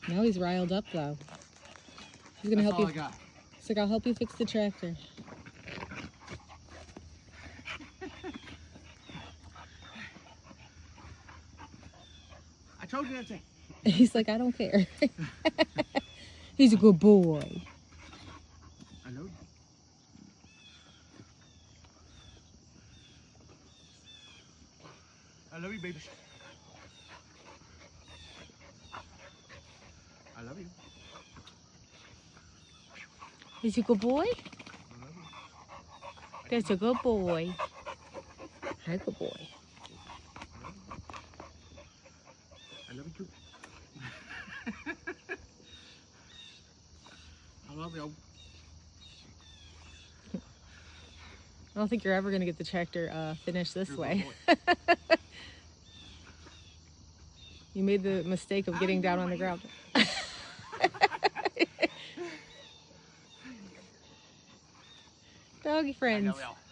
Now he's riled up though. He's gonna That's help all you. I got. He's like, I'll help you fix the tractor. I told you that's it. He's like, I don't care. He's a good boy. I know. I love you, baby. I love you. He's a good boy? I love you. That's a good boy. Hi, good boy. I love you too. I love you. I don't think you're ever gonna get the tractor finished this You're a way. good boy. You made the mistake of getting down on the ground. Doggy I friends. love you.